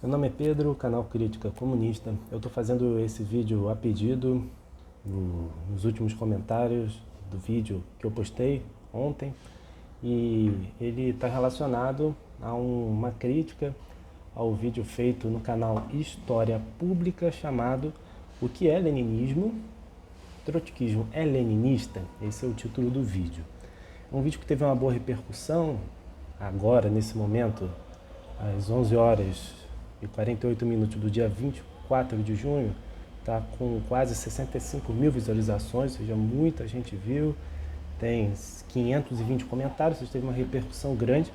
Meu nome é Pedro, canal Crítica Comunista. Eu estou fazendo esse vídeo a pedido nos últimos comentários do vídeo que eu postei ontem, e ele está relacionado a uma crítica ao vídeo feito no canal História Pública chamado O que é Leninismo? Trotskismo é leninista? Esse é o título do vídeo. É um vídeo que teve uma boa repercussão agora, nesse momento, às 11 horas e 48 minutos do dia 24 de junho, está com quase 65 mil visualizações, ou seja, muita gente viu, tem 520 comentários, teve uma repercussão grande.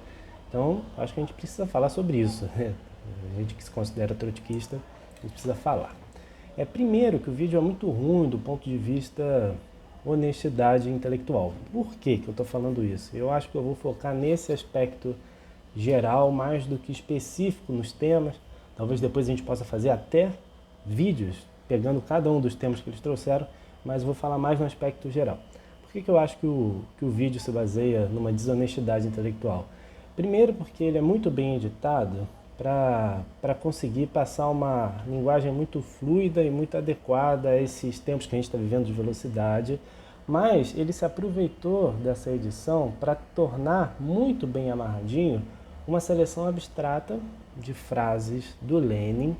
Então, acho que a gente precisa falar sobre isso, né? A gente que se considera trotskista, a gente precisa falar. Primeiro, que o vídeo é muito ruim do ponto de vista honestidade intelectual. Por que eu estou falando isso? Eu acho que eu vou focar nesse aspecto geral mais do que específico nos temas. Talvez depois a gente possa fazer até vídeos pegando cada um dos temas que eles trouxeram, mas eu vou falar mais no aspecto geral. Por que eu acho que o vídeo se baseia numa desonestidade intelectual? Primeiro, porque ele é muito bem editado para conseguir passar uma linguagem muito fluida e muito adequada a esses tempos que a gente está vivendo de velocidade, mas ele se aproveitou dessa edição para tornar muito bem amarradinho uma seleção abstrata de frases do Lenin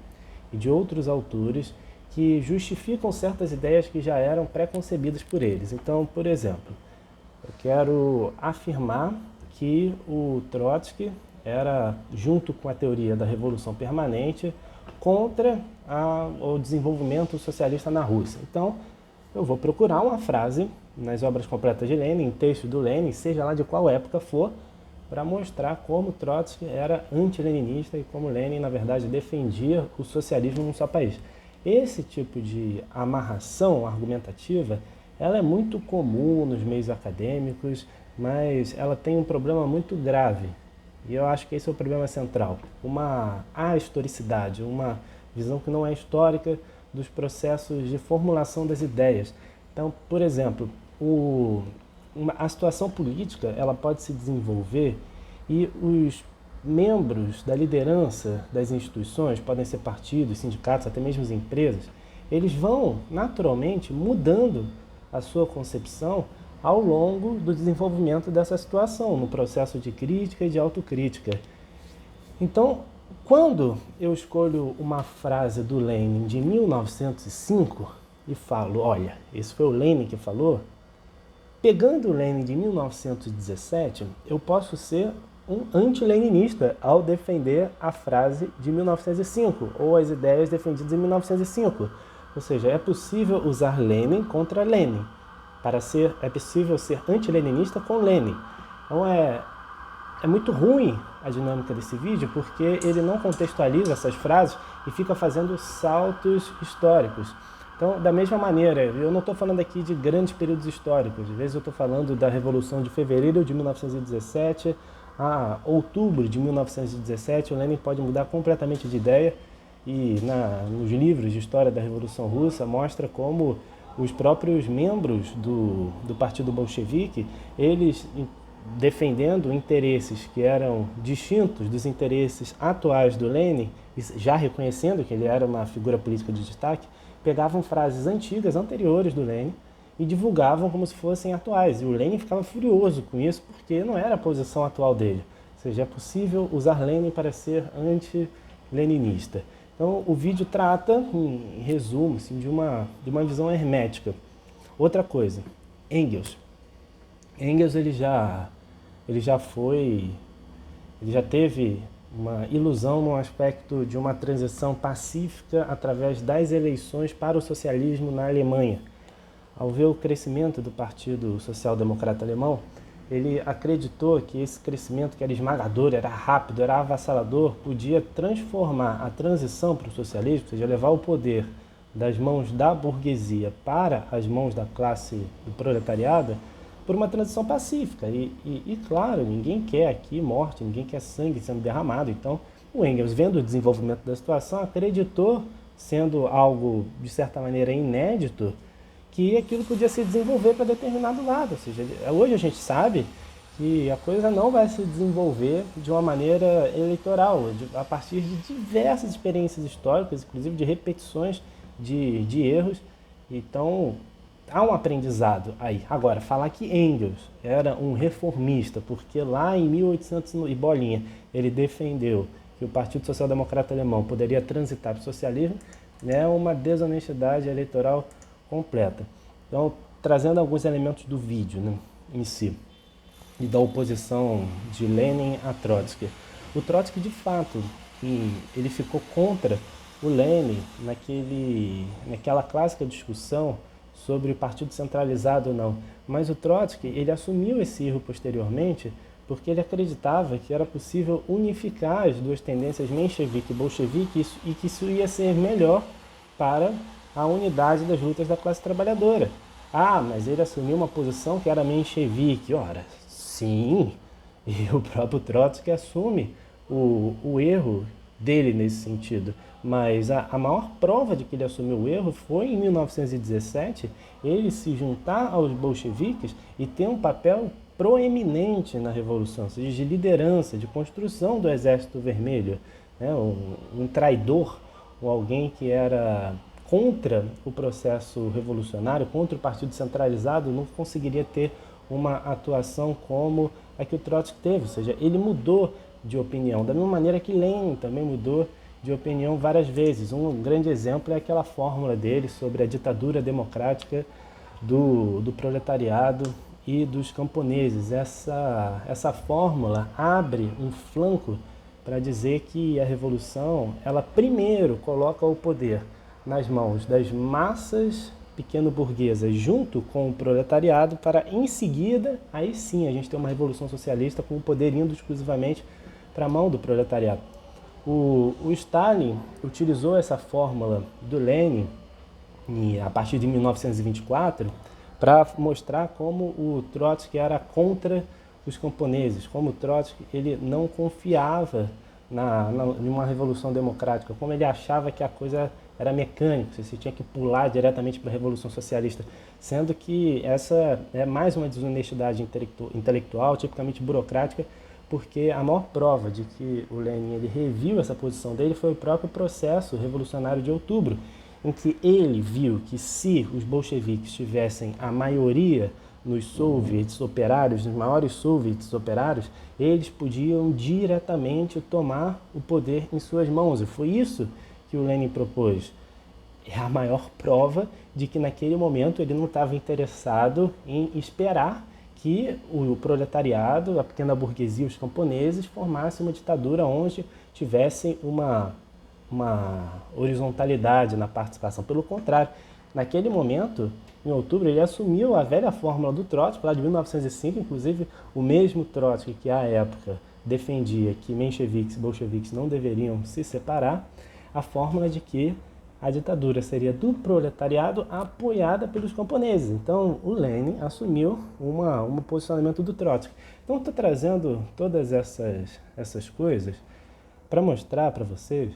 e de outros autores que justificam certas ideias que já eram pré-concebidas por eles. Então, por exemplo, eu quero afirmar que o Trotsky era, junto com a teoria da Revolução Permanente, contra o desenvolvimento socialista na Rússia. Então, eu vou procurar uma frase nas obras completas de Lenin, em texto do Lenin, seja lá de qual época for, para mostrar como Trotsky era anti-leninista e como Lenin, na verdade, defendia o socialismo num só país. Esse tipo de amarração argumentativa, ela é muito comum nos meios acadêmicos, mas ela tem um problema muito grave. E eu acho que esse é o problema central. Uma ahistoricidade, uma visão que não é histórica dos processos de formulação das ideias. Então, por exemplo, a situação política ela pode se desenvolver e os membros da liderança das instituições, podem ser partidos, sindicatos, até mesmo as empresas, eles vão naturalmente mudando a sua concepção ao longo do desenvolvimento dessa situação, no processo de crítica e de autocrítica. Então, quando eu escolho uma frase do Lenin de 1905 e falo, olha, esse foi o Lenin que falou, pegando o Lenin de 1917, eu posso ser um anti-leninista ao defender a frase de 1905 ou as ideias defendidas em 1905. Ou seja, é possível usar Lenin contra Lenin. É possível ser anti-leninista com Lenin. Então é muito ruim a dinâmica desse vídeo porque ele não contextualiza essas frases e fica fazendo saltos históricos. Então, da mesma maneira, eu não estou falando aqui de grandes períodos históricos. Às vezes eu estou falando da Revolução de Fevereiro de 1917 a outubro de 1917. O Lenin pode mudar completamente de ideia e nos livros de história da Revolução Russa mostra como os próprios membros do Partido Bolchevique, eles defendendo interesses que eram distintos dos interesses atuais do Lenin, já reconhecendo que ele era uma figura política de destaque, pegavam frases antigas, anteriores do Lenin, e divulgavam como se fossem atuais. E o Lenin ficava furioso com isso, porque não era a posição atual dele. Ou seja, é possível usar Lenin para ser anti-leninista. Então, o vídeo trata, em resumo, assim, de uma visão hermética. Outra coisa, Engels. Engels ele já teve uma ilusão no aspecto de uma transição pacífica através das eleições para o socialismo na Alemanha. Ao ver o crescimento do Partido Social Democrata Alemão, ele acreditou que esse crescimento, que era esmagador, era rápido, era avassalador, podia transformar a transição para o socialismo, ou seja, levar o poder das mãos da burguesia para as mãos da classe do proletariado, por uma transição pacífica. E claro, ninguém quer aqui morte, ninguém quer sangue sendo derramado. Então, o Engels, vendo o desenvolvimento da situação, acreditou, sendo algo, de certa maneira, inédito, que aquilo podia se desenvolver para determinado lado. Ou seja, hoje a gente sabe que a coisa não vai se desenvolver de uma maneira eleitoral, a partir de diversas experiências históricas, inclusive de repetições de erros. Então, há um aprendizado aí. Agora, falar que Engels era um reformista, porque lá em 1800 e bolinha ele defendeu que o Partido Social Democrata Alemão poderia transitar para o socialismo, é uma desonestidade eleitoral completa. Então, trazendo alguns elementos do vídeo, né, em si, e da oposição de Lenin a Trotsky. O Trotsky, de fato, ele ficou contra o Lenin naquela clássica discussão sobre o partido centralizado ou não. Mas o Trotsky, ele assumiu esse erro posteriormente porque ele acreditava que era possível unificar as duas tendências menchevique e bolchevique e que isso ia ser melhor para a unidade das lutas da classe trabalhadora. Ah, mas ele assumiu uma posição que era menchevique. Ora, sim, e o próprio Trotsky assume o erro dele nesse sentido. Mas a maior prova de que ele assumiu o erro foi em 1917 ele se juntar aos bolcheviques e ter um papel proeminente na Revolução, ou seja, de liderança, de construção do Exército Vermelho, né? Um traidor, ou alguém que era contra o processo revolucionário, contra o partido centralizado, não conseguiria ter uma atuação como a que o Trotsky teve, ou seja, ele mudou de opinião, da mesma maneira que Lenin também mudou de opinião várias vezes. Um grande exemplo é aquela fórmula dele sobre a ditadura democrática do proletariado e dos camponeses. Essa fórmula abre um flanco para dizer que a revolução, ela primeiro coloca o poder nas mãos das massas pequeno-burguesas junto com o proletariado, para em seguida, aí sim, a gente ter uma revolução socialista com o poder indo exclusivamente para a mão do proletariado. O Stalin utilizou essa fórmula do Lenin a partir de 1924 para mostrar como o Trotsky era contra os camponeses, como o Trotsky ele não confiava em uma revolução democrática, como ele achava que a coisa era mecânica, você tinha que pular diretamente para a Revolução Socialista, sendo que essa é mais uma desonestidade intelectual, tipicamente burocrática, porque a maior prova de que o Lenin ele reviu essa posição dele foi o próprio processo revolucionário de outubro, em que ele viu que se os bolcheviques tivessem a maioria nos soviets operários, nos maiores soviets operários, eles podiam diretamente tomar o poder em suas mãos. E foi isso que o Lenin propôs. É a maior prova de que naquele momento ele não estava interessado em esperar que o proletariado, a pequena burguesia, os camponeses formassem uma ditadura onde tivessem uma horizontalidade na participação. Pelo contrário, naquele momento, em outubro, ele assumiu a velha fórmula do Trotsky, lá de 1905, inclusive o mesmo Trotsky que à época defendia que mencheviques e bolcheviques não deveriam se separar, a fórmula de que a ditadura seria do proletariado apoiada pelos camponeses. Então, o Lenin assumiu um posicionamento do Trotsky. Então, estou trazendo todas essas coisas para mostrar para vocês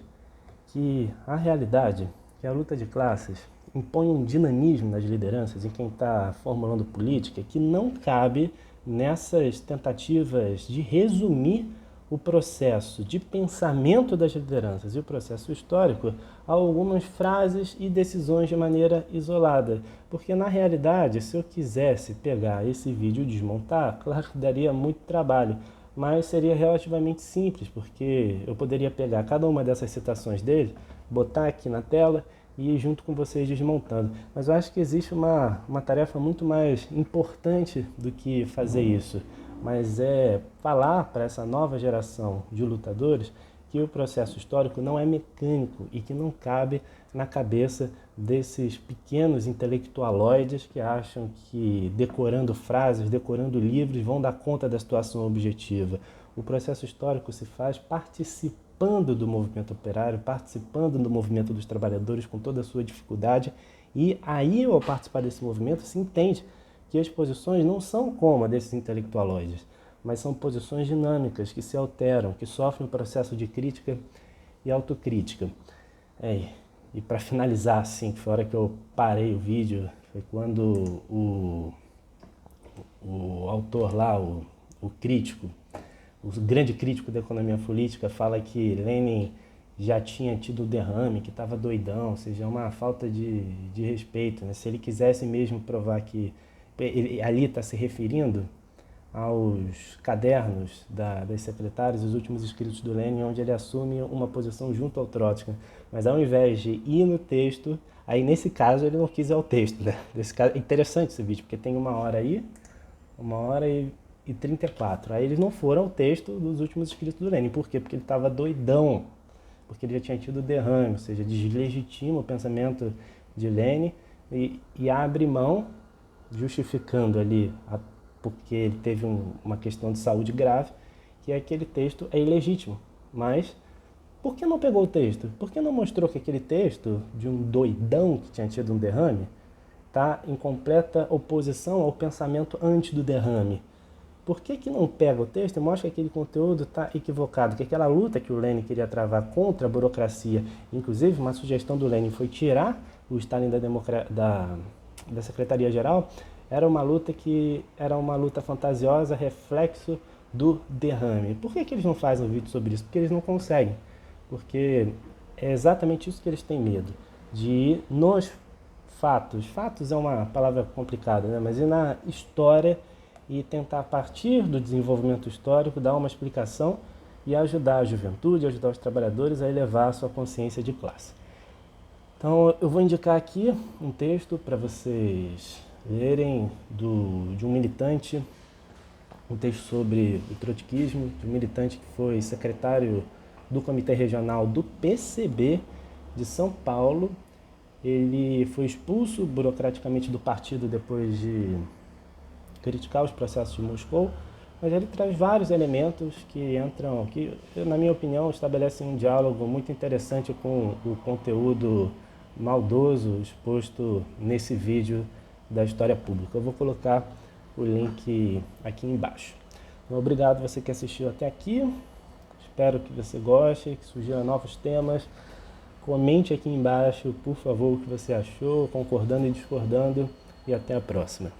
que a realidade, que a luta de classes impõe um dinamismo nas lideranças, em quem está formulando política, que não cabe nessas tentativas de resumir o processo de pensamento das lideranças e o processo histórico a algumas frases e decisões de maneira isolada. Porque, na realidade, se eu quisesse pegar esse vídeo e desmontar, claro que daria muito trabalho, mas seria relativamente simples, porque eu poderia pegar cada uma dessas citações dele, botar aqui na tela e ir junto com vocês desmontando. Mas eu acho que existe uma tarefa muito mais importante do que fazer isso, mas é falar para essa nova geração de lutadores que o processo histórico não é mecânico e que não cabe na cabeça desses pequenos intelectualoides que acham que decorando frases, decorando livros, vão dar conta da situação objetiva. O processo histórico se faz participando do movimento operário, participando do movimento dos trabalhadores com toda a sua dificuldade, e aí, ao participar desse movimento, se entende que as posições não são como a desses intelectualoides, mas são posições dinâmicas, que se alteram, que sofrem um processo de crítica e autocrítica. E para finalizar, assim, que foi a hora que eu parei o vídeo, foi quando o autor lá, o o crítico, o grande crítico da economia política, fala que Lenin já tinha tido derrame, que estava doidão, ou seja, é uma falta de respeito, né? Se ele quisesse mesmo provar que ele ali está se referindo aos cadernos das secretárias, os últimos escritos do Lenin, onde ele assume uma posição junto ao Trotsky. Mas ao invés de ir no texto, aí nesse caso ele não quis ir ao texto, né? Nesse caso, é interessante esse vídeo, porque tem 1 hora 34. Aí eles não foram ao texto dos últimos escritos do Lenin. Por quê? Porque ele estava doidão, porque ele já tinha tido derrame, ou seja, deslegitima o pensamento de Lenin e abre mão, justificando ali porque ele teve uma questão de saúde grave, que aquele texto é ilegítimo. Mas por que não pegou o texto? Por que não mostrou que aquele texto de um doidão que tinha tido um derrame está em completa oposição ao pensamento antes do derrame? Por que não pega o texto e mostra que aquele conteúdo está equivocado? Que aquela luta que o Lenin queria travar contra a burocracia, inclusive uma sugestão do Lenin foi tirar o Stalin da Secretaria-Geral, era uma luta fantasiosa, reflexo do derrame. Por que eles não fazem um vídeo sobre isso? Porque eles não conseguem. Porque é exatamente isso que eles têm medo, de ir nos fatos. Fatos é uma palavra complicada, né? Mas ir na história e tentar, a partir do desenvolvimento histórico, dar uma explicação e ajudar a juventude, ajudar os trabalhadores a elevar a sua consciência de classe. Então eu vou indicar aqui um texto para vocês lerem de um militante, um texto sobre o trotskismo, de um militante que foi secretário do Comitê Regional do PCB de São Paulo. Ele foi expulso burocraticamente do partido depois de criticar os processos de Moscou, mas ele traz vários elementos que na minha opinião, estabelecem um diálogo muito interessante com o conteúdo maldoso exposto nesse vídeo da história pública. Eu vou colocar o link aqui embaixo. Então, obrigado você que assistiu até aqui. Espero que você goste, que surgiram novos temas. Comente aqui embaixo, por favor, o que você achou, concordando e discordando. E até a próxima.